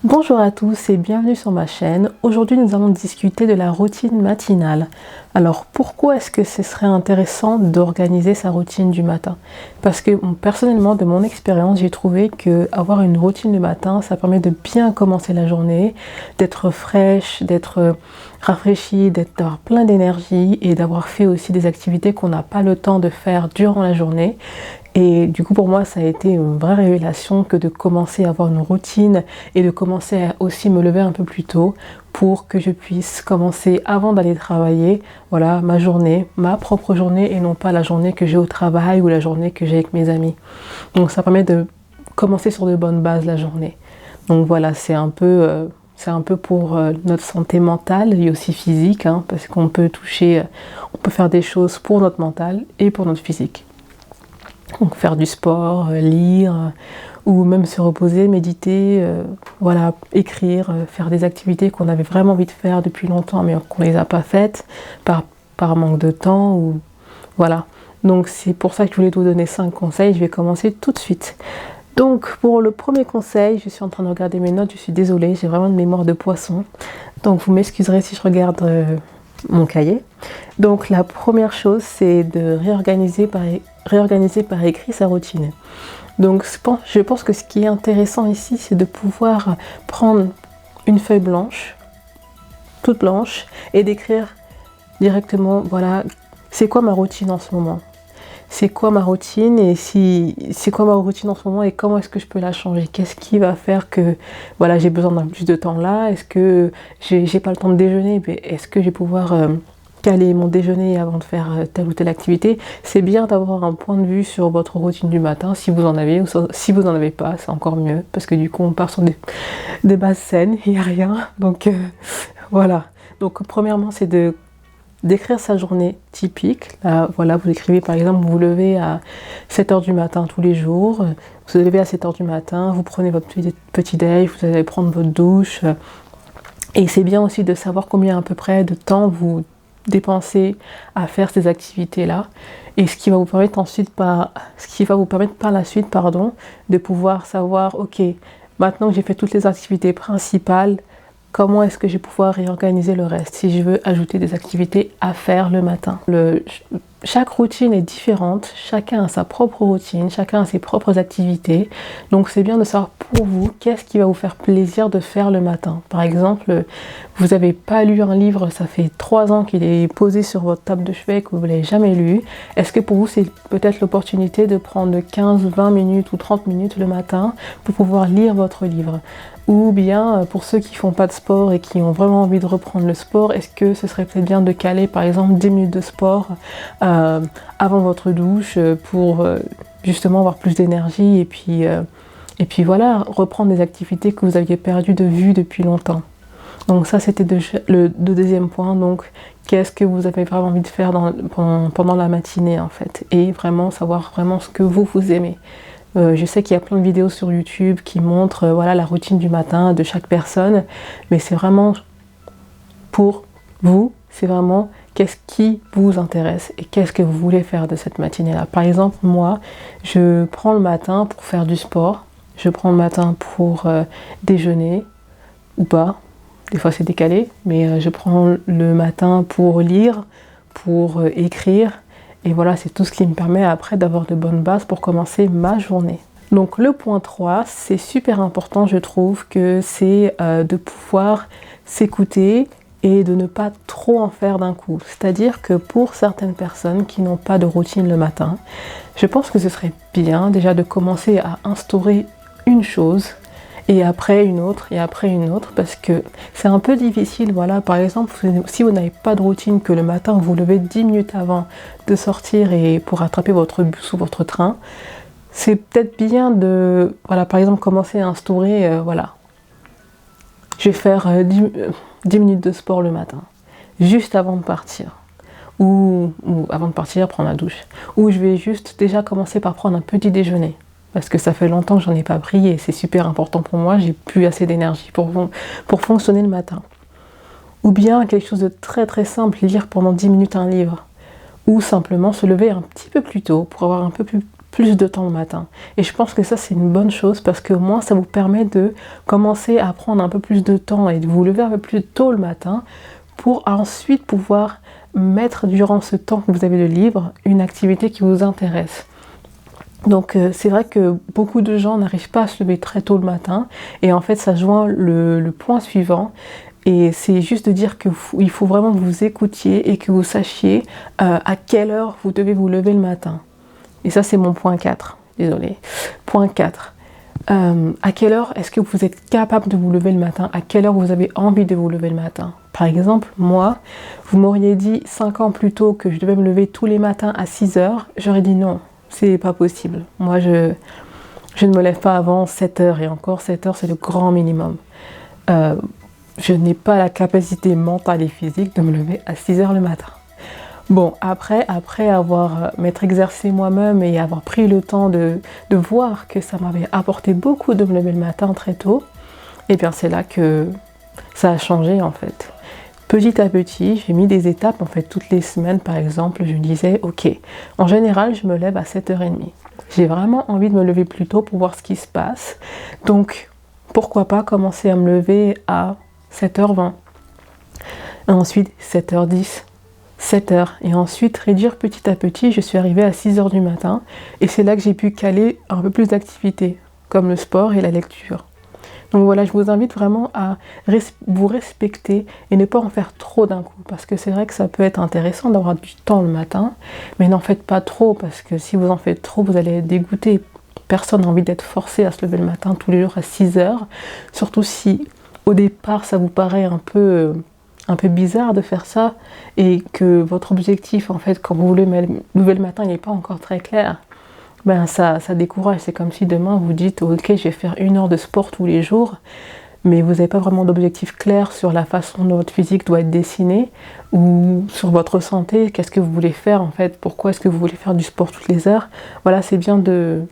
Bonjour à tous et bienvenue sur ma chaîne. Aujourd'hui nous allons discuter de la routine matinale. Alors pourquoi est-ce que ce serait intéressant d'organiser sa routine du matin? Parce que personnellement, de mon expérience, j'ai trouvé que avoir une routine le matin, ça permet de bien commencer la journée, d'être fraîche, d'être rafraîchie, d'avoir plein d'énergie et d'avoir fait aussi des activités qu'on n'a pas le temps de faire durant la journée. Et du coup pour moi ça a été une vraie révélation que de commencer à avoir une routine et de commencer à aussi me lever un peu plus tôt pour que je puisse commencer avant d'aller travailler, voilà, ma journée, ma propre journée et non pas la journée que j'ai au travail ou la journée que j'ai avec mes amis. Donc ça permet de commencer sur de bonnes bases la journée. Donc voilà, c'est un peu pour notre santé mentale et aussi physique, hein, parce qu'on peut on peut faire des choses pour notre mental et pour notre physique. Donc faire du sport, lire, ou même se reposer, méditer, voilà, écrire, faire des activités qu'on avait vraiment envie de faire depuis longtemps mais qu'on ne les a pas faites par manque de temps. Ou voilà. Donc c'est pour ça que je voulais vous donner 5 conseils. Je vais commencer tout de suite. Donc pour le premier conseil, je suis en train de regarder mes notes, je suis désolée, j'ai vraiment une mémoire de poisson. Donc vous m'excuserez si je regarde mon cahier. Donc la première chose, c'est de réorganiser par écrit sa routine. Donc je pense que ce qui est intéressant ici, c'est de pouvoir prendre une feuille blanche, toute blanche, et d'écrire directement, voilà, c'est quoi ma routine en ce moment? C'est quoi ma routine et c'est quoi ma routine en ce moment et comment est-ce que je peux la changer? Qu'est-ce qui va faire que voilà, j'ai besoin d'un plus de temps là? Est-ce que j'ai pas le temps de déjeuner? Est-ce que je vais pouvoir caler mon déjeuner avant de faire telle ou telle activité? C'est bien d'avoir un point de vue sur votre routine du matin si vous en avez, ou si vous n'en avez pas, c'est encore mieux parce que du coup on part sur des bases saines, il n'y a rien. Donc voilà. Donc premièrement, c'est d'écrire sa journée typique. Là, voilà, vous écrivez par exemple, vous vous levez à 7h du matin tous les jours, vous vous levez à 7h du matin, vous prenez votre petit déj, vous allez prendre votre douche, et c'est bien aussi de savoir combien à peu près de temps vous dépensez à faire ces activités-là, et ce qui va vous permettre par la suite, de pouvoir savoir, ok, maintenant que j'ai fait toutes les activités principales, comment est-ce que je vais pouvoir réorganiser le reste si je veux ajouter des activités à faire le matin. Chaque routine est différente, chacun a sa propre routine, chacun a ses propres activités. Donc c'est bien de savoir pour vous qu'est-ce qui va vous faire plaisir de faire le matin. Par exemple, vous n'avez pas lu un livre, ça fait 3 ans qu'il est posé sur votre table de chevet que vous ne l'avez jamais lu. Est-ce que pour vous c'est peut-être l'opportunité de prendre 15, 20 minutes ou 30 minutes le matin pour pouvoir lire votre livre? Ou bien pour ceux qui font pas de sport et qui ont vraiment envie de reprendre le sport, est-ce que ce serait peut-être bien de caler par exemple 10 minutes de sport avant votre douche pour justement avoir plus d'énergie et puis voilà, reprendre des activités que vous aviez perdues de vue depuis longtemps. Donc ça c'était le deuxième point, donc qu'est-ce que vous avez vraiment envie de faire pendant la matinée en fait, et vraiment savoir vraiment ce que vous aimez. Je sais qu'il y a plein de vidéos sur YouTube qui montrent voilà, la routine du matin de chaque personne, mais c'est vraiment pour vous, c'est vraiment qu'est-ce qui vous intéresse et qu'est-ce que vous voulez faire de cette matinée-là. Par exemple, moi, je prends le matin pour faire du sport, je prends le matin pour déjeuner ou pas, des fois c'est décalé, mais je prends le matin pour lire, pour écrire. Et voilà, c'est tout ce qui me permet après d'avoir de bonnes bases pour commencer ma journée. Donc le point 3, c'est super important, je trouve, que c'est de pouvoir s'écouter et de ne pas trop en faire d'un coup. C'est-à-dire que pour certaines personnes qui n'ont pas de routine le matin, je pense que ce serait bien déjà de commencer à instaurer une chose, et après une autre, et après une autre, parce que c'est un peu difficile, voilà, par exemple, si vous n'avez pas de routine, que le matin vous vous levez 10 minutes avant de sortir et pour rattraper votre bus ou votre train, c'est peut-être bien de, voilà, par exemple, commencer à instaurer, voilà, je vais faire 10 minutes de sport le matin, juste avant de partir, ou avant de partir, prendre la douche, ou je vais juste déjà commencer par prendre un petit déjeuner. Parce que ça fait longtemps que j'en ai pas pris et c'est super important pour moi, j'ai plus assez d'énergie pour fonctionner le matin. Ou bien quelque chose de très très simple, lire pendant 10 minutes un livre. Ou simplement se lever un petit peu plus tôt pour avoir un peu plus de temps le matin. Et je pense que ça c'est une bonne chose parce qu'au moins ça vous permet de commencer à prendre un peu plus de temps et de vous lever un peu plus tôt le matin pour ensuite pouvoir mettre durant ce temps que vous avez de libre une activité qui vous intéresse. Donc c'est vrai que beaucoup de gens n'arrivent pas à se lever très tôt le matin et en fait ça joint le point suivant et c'est juste de dire qu'il faut vraiment que vous écoutiez et que vous sachiez à quelle heure vous devez vous lever le matin. Et ça c'est mon point 4, désolé. Point 4. À quelle heure est-ce que vous êtes capable de vous lever le matin? À quelle heure vous avez envie de vous lever le matin? Par exemple, moi, vous m'auriez dit 5 ans plus tôt que je devais me lever tous les matins à 6 heures, j'aurais dit non. C'est pas possible. Moi, je ne me lève pas avant 7 heures et encore 7 heures, c'est le grand minimum. Je n'ai pas la capacité mentale et physique de me lever à 6 heures le matin. Bon, après avoir m'être exercé moi-même et avoir pris le temps de voir que ça m'avait apporté beaucoup de me lever le matin très tôt, et bien c'est là que ça a changé en fait. Petit à petit, j'ai mis des étapes, en fait, toutes les semaines, par exemple, je me disais, ok, en général, je me lève à 7h30. J'ai vraiment envie de me lever plus tôt pour voir ce qui se passe. Donc, pourquoi pas commencer à me lever à 7h20. Et ensuite, 7h10, 7h. Et ensuite, réduire petit à petit, je suis arrivée à 6h du matin. Et c'est là que j'ai pu caler un peu plus d'activités, comme le sport et la lecture. Donc voilà, je vous invite vraiment à vous respecter et ne pas en faire trop d'un coup. Parce que c'est vrai que ça peut être intéressant d'avoir du temps le matin, mais n'en faites pas trop parce que si vous en faites trop, vous allez être dégoûté. Personne n'a envie d'être forcé à se lever le matin tous les jours à 6h. Surtout si au départ ça vous paraît un peu bizarre de faire ça et que votre objectif en fait quand vous voulez lever le matin il n'est pas encore très clair. Ben ça décourage, c'est comme si demain vous dites ok je vais faire 1 heure de sport tous les jours mais vous n'avez pas vraiment d'objectif clair sur la façon dont votre physique doit être dessinée ou sur votre santé, qu'est-ce que vous voulez faire en fait, pourquoi est-ce que vous voulez faire du sport toutes les heures. Voilà, c'est bien de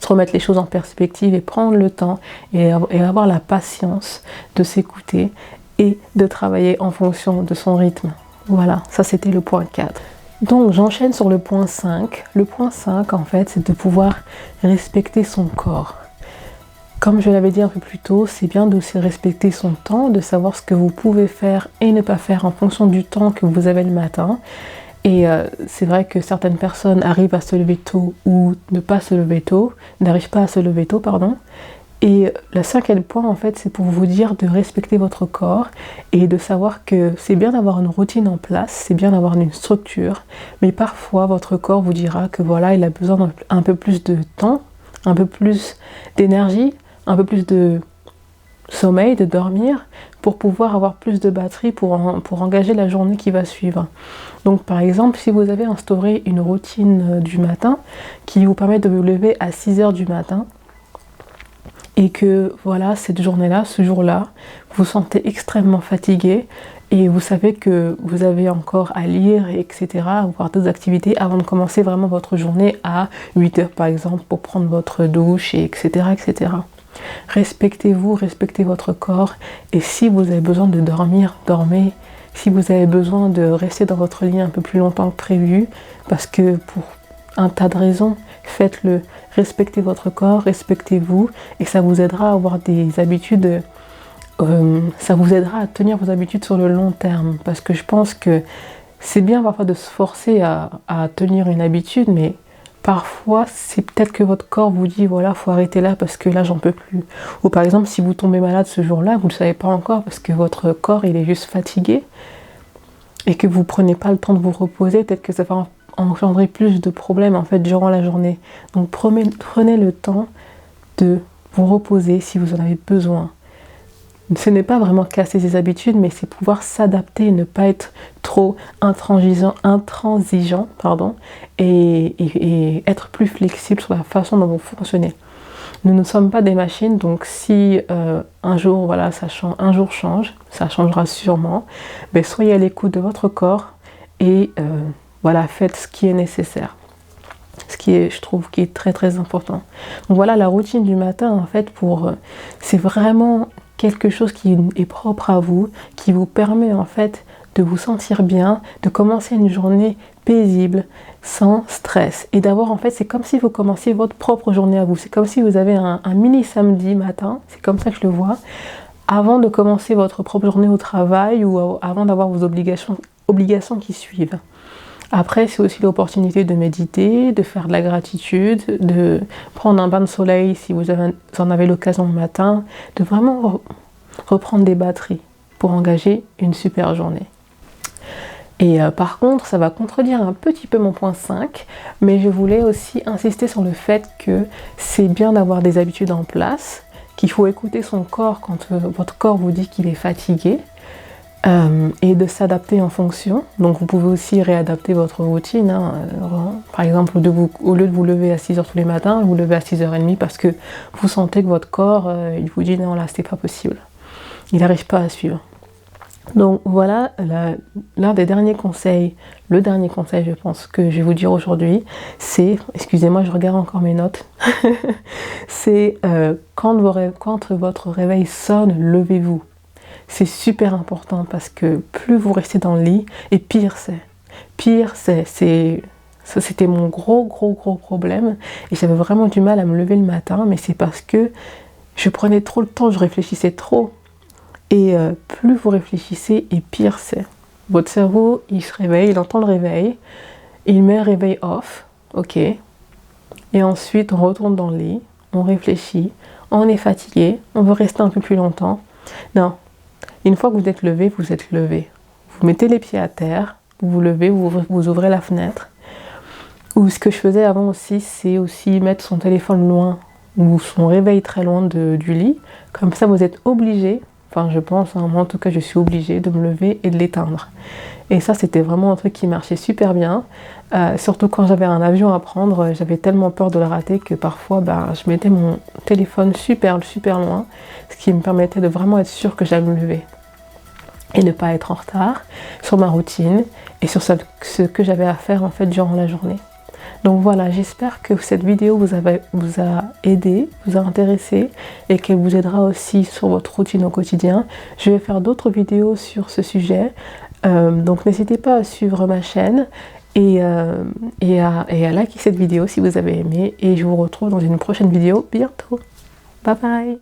se remettre les choses en perspective et prendre le temps et avoir la patience de s'écouter et de travailler en fonction de son rythme. Voilà, ça c'était le point 4. Donc j'enchaîne sur le point 5. Le point 5 en fait c'est de pouvoir respecter son corps. Comme je l'avais dit un peu plus tôt, c'est bien de aussi respecter son temps, de savoir ce que vous pouvez faire et ne pas faire en fonction du temps que vous avez le matin. Et c'est vrai que certaines personnes arrivent à se lever tôt ou ne pas se lever tôt, n'arrivent pas à se lever tôt, pardon. Et le 5e point, en fait, c'est pour vous dire de respecter votre corps et de savoir que c'est bien d'avoir une routine en place, c'est bien d'avoir une structure, mais parfois votre corps vous dira que voilà, il a besoin d'un peu plus de temps, un peu plus d'énergie, un peu plus de sommeil, de dormir, pour pouvoir avoir plus de batterie pour engager la journée qui va suivre. Donc par exemple, si vous avez instauré une routine du matin qui vous permet de vous lever à 6h du matin, et que voilà, cette journée-là, ce jour-là, vous vous sentez extrêmement fatigué et vous savez que vous avez encore à lire, etc., à voir d'autres activités avant de commencer vraiment votre journée à 8h par exemple pour prendre votre douche, et etc., etc. Respectez-vous, respectez votre corps et si vous avez besoin de dormir, dormez. Si vous avez besoin de rester dans votre lit un peu plus longtemps que prévu, parce que pour un tas de raisons, faites-le. Respectez votre corps, respectez-vous et ça vous aidera à avoir des habitudes, ça vous aidera à tenir vos habitudes sur le long terme. Parce que je pense que c'est bien parfois de se forcer à tenir une habitude, mais parfois c'est peut-être que votre corps vous dit voilà, faut arrêter là parce que là j'en peux plus. Ou par exemple si vous tombez malade ce jour-là, vous ne le savez pas encore parce que votre corps il est juste fatigué et que vous prenez pas le temps de vous reposer, peut-être que ça va engendrer plus de problèmes en fait durant la journée. Donc prenez le temps de vous reposer si vous en avez besoin. Ce n'est pas vraiment casser ses habitudes, mais c'est pouvoir s'adapter, ne pas être trop intransigeant, et être plus flexible sur la façon dont vous fonctionnez. Nous ne sommes pas des machines, donc si un jour voilà, un jour change, ça changera sûrement, mais soyez à l'écoute de votre corps et voilà, faites ce qui est nécessaire. Ce qui est, je trouve, qui est très très important. Donc voilà, la routine du matin, en fait, c'est vraiment quelque chose qui est propre à vous, qui vous permet en fait de vous sentir bien, de commencer une journée paisible, sans stress. Et d'avoir en fait, c'est comme si vous commenciez votre propre journée à vous. C'est comme si vous avez un mini samedi matin, c'est comme ça que je le vois, avant de commencer votre propre journée au travail ou avant d'avoir vos obligations qui suivent. Après, c'est aussi l'opportunité de méditer, de faire de la gratitude, de prendre un bain de soleil si vous en avez l'occasion le matin, de vraiment reprendre des batteries pour engager une super journée. Et par contre, ça va contredire un petit peu mon point 5, mais je voulais aussi insister sur le fait que c'est bien d'avoir des habitudes en place, qu'il faut écouter son corps quand votre corps vous dit qu'il est fatigué, et de s'adapter en fonction. Donc vous pouvez aussi réadapter votre routine. Hein. Par exemple, au lieu de vous lever à 6h tous les matins, vous levez à 6h30 parce que vous sentez que votre corps, il vous dit non là, c'est pas possible. Il n'arrive pas à suivre. Donc voilà, l'un des derniers conseils, le dernier conseil je pense que je vais vous dire aujourd'hui, c'est, excusez-moi je regarde encore mes notes, c'est quand votre réveil sonne, levez-vous. C'est super important parce que plus vous restez dans le lit, et pire c'est. Ça c'était mon gros problème et j'avais vraiment du mal à me lever le matin, mais c'est parce que je prenais trop le temps, je réfléchissais trop. Et plus vous réfléchissez, et pire c'est. Votre cerveau, il se réveille, il entend le réveil, il met un réveil off, ok. Et ensuite, on retourne dans le lit, on réfléchit, on est fatigué, on veut rester un peu plus longtemps. Non, une fois que vous êtes levé, vous êtes levé. Vous mettez les pieds à terre, vous vous levez, vous ouvrez la fenêtre. Ou ce que je faisais avant aussi, c'est aussi mettre son téléphone loin, ou son réveil très loin du lit. Comme ça, vous êtes obligé. Enfin, je pense, hein, moi en tout cas, je suis obligée de me lever et de l'éteindre. Et ça, c'était vraiment un truc qui marchait super bien. Surtout quand j'avais un avion à prendre, j'avais tellement peur de le rater que parfois, je mettais mon téléphone super loin, ce qui me permettait de vraiment être sûre que j'allais me lever. Et ne pas être en retard sur ma routine et sur ce que j'avais à faire en fait durant la journée. Donc voilà, j'espère que cette vidéo vous a aidé, vous a intéressé et qu'elle vous aidera aussi sur votre routine au quotidien. Je vais faire d'autres vidéos sur ce sujet, donc n'hésitez pas à suivre ma chaîne et à liker cette vidéo si vous avez aimé. Et je vous retrouve dans une prochaine vidéo bientôt. Bye bye.